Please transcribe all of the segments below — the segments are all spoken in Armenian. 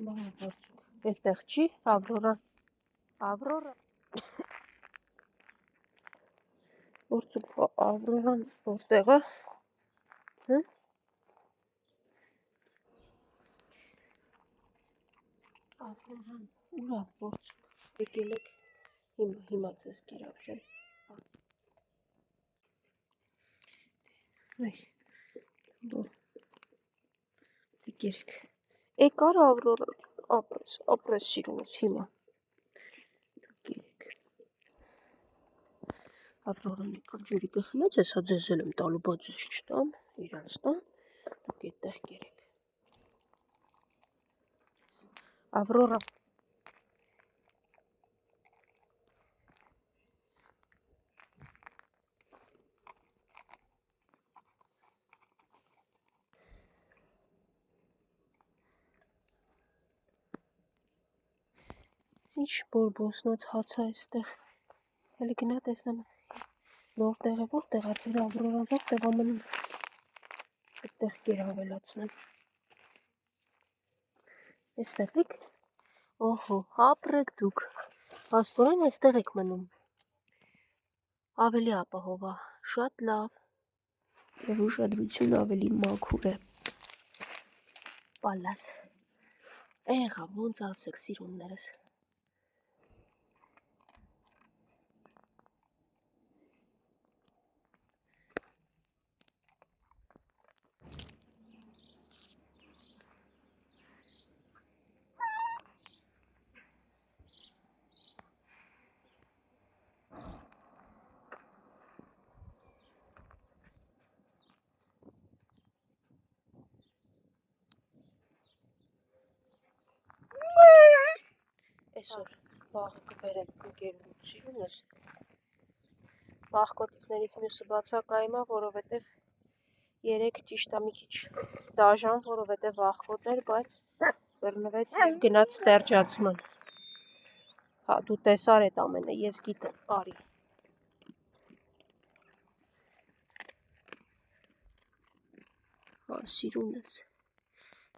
Այստեղ չի, Ավրորան, Որցուկ Ավրորան որտեղ է, Ավրորան ուրա Որցուկ, եկել եք հիմա ձեզ կերավրեմ, եկերեք, եկ արա Ավրորան ապրես սիրունս հիմա, եկերեք, Ավրորան եկալ ջուրի կխմեց, հեսա ձեզ էլ եմ տալու, բայց ես չտամ, իրանց տամ, դուք եդտեղ կերեք, Ավրորա, ինչ բորբոսնած հացա էստեղ, հելի գնա տեսնեմ, նոր տեղ է, որտեղ է ձեր Ավրորան, որտեղ ամնում, այդտեղ կերավելացնեմ, էստեղ եք, օհո, ապրեք դուք, աստորեն էստեղ եք մնում, ավելի ապահովա, շատ լավ, և ուշադրություն ավելի մաքուր է, պալաս, եղա, ոնց ասեք սիրուններս, Այսօր վաղը կբերեմ ընկերուց սիրունս, վաղ կոտիկներից մյուսը բացակայում է, որովհետև երեք ճիշտ է մի քիչ դաժան, որովհետև վաղ կոտ էր, բայց բռնվեց և գնաց ստերջացման, հա դու տեսար էդ ամենը, ես գիտեմ, արի, հա սիրունս,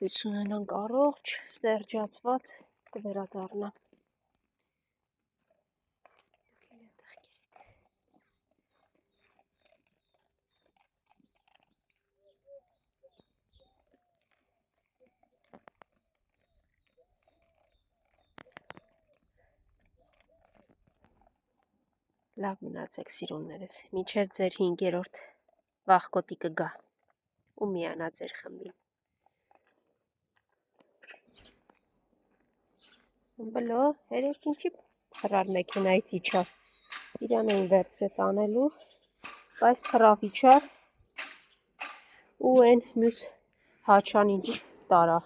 հույս ունենանք առողջ, ստերջացված կվերադառնա, լավ մնացեք սիրուններս, մինչև ձեր 5-րդ վաղ կոտիկը գա ու միանա ձեր խմբին, բլո, երեք ինչի թրար մեքենայից իչար, իրան էին վերցրե տանելու, բայց թրավ իչար ու են մյուս հաչան ինձ տարա,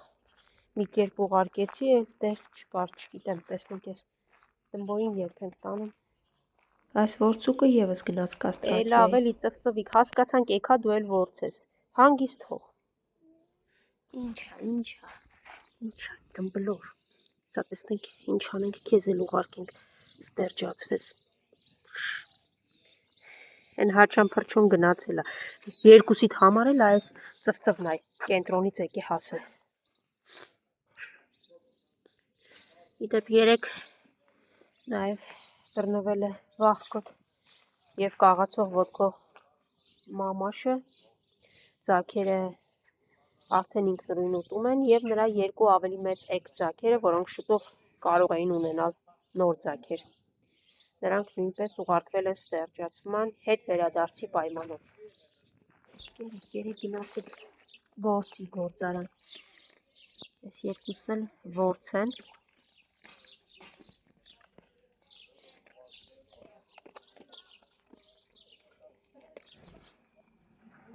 մի կերպ ուղարկեցի, էլ տեղ չկար, չգիտեմ, տեսնենք ես տնբոյին երբ ենք տանում, այս որցուկը եվս գնաց կաստրացիայի, էլ ավելի ծվծվիկ, հասկացանք եկա դու էլ որց ես, հանգիստ թող, ինչա, դմբլոր, սա տեսնենք ինչ անենք կեզ էլ ուղարկենք, ստերջացվես, են հաչան պրչոն գնացել է, երկուսիդ համար էլ այս ծվծվն այ, կենտրոնից եկե հասը, իդեպ երեք նաև բռնվել է վաղկոտ և կաղացող ոտքով մամաշը, ձագերը արդեն ինքնուրույն ուտում են և նրա երկու ավելի մեծ էգ ձագերը, որոնք շուտով կարող էին ունենալ նոր ձագեր, նրանք նույնպես ուղարկվել են ստերջացման հետ վերադարձի պայմանով, երեք գնացել որցի գործարան, ես երկուսն էլ որց են,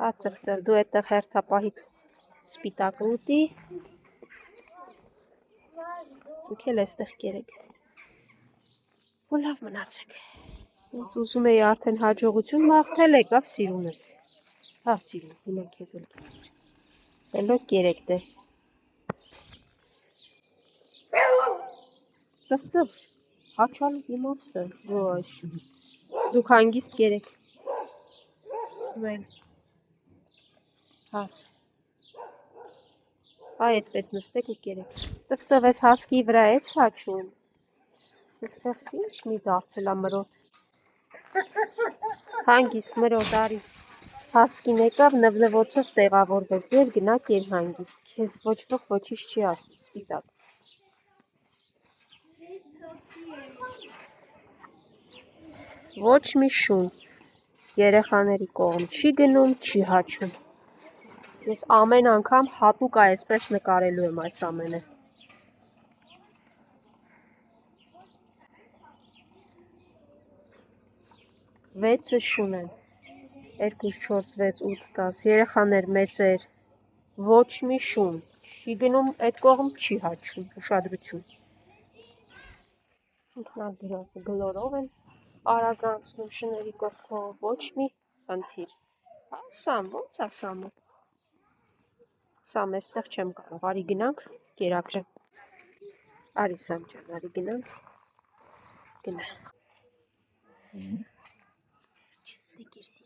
հա ծվծվ, դու էդտեղ հերթապահիդ սպիտակը ուտի, դուք էլ էստեղ կերեք, ու լավ մնացեք, ոնց ուզում էի արդեն հաջողություն մաղթել եկավ սիրունս, հա սիրուն, հիմա կեզ էլ կերեք, էլո կերեք դե, ծվծվ, հաչալու իմաստը, ոչ, դուք հանգիստ կերեք, դու էլ, հաս, Այ այդպես նստեք ու կերեք։ Ծվծվես հասկի վրա է սաչում։ Այստեղ չի ինչ մի դարձել ա մրոտ։ Հանգիստ մրոտ արի։ Հասկին եկավ նվնվոցով տեղավորվեց, դու էլ գնա կեր հանգիստ, քեզ ոչ ոք ոչինչ չի ասում, սպիտակ։ Ոչ մի շուն երեխաների կողմ չի գնում, չի հաչում։ Ես ամեն անգամ հատուկ այսպես նկարելու եմ այս ամենը։ Վեցը շուն են։ 2, 4, 6, 8, 10 երեխաներ մեծեր, ոչ մի շուն, չի գնում այդ կողմ, չի հաչում, ուշադրություն։ Ինքնագլորով են արագ անցնում շների կողքով, ոչ մի խնդիր։ Սամ, ո՞նց է Սամը։ Սամ, այստեղ չեմ կարող, արի գնանք, կերակրեմ։ Արի Սամ ջան, արի գնանք, գնա։ Չսեկիրսի։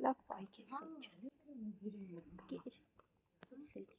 Լավ պայք է Սամ ջան։ Գիր, սել։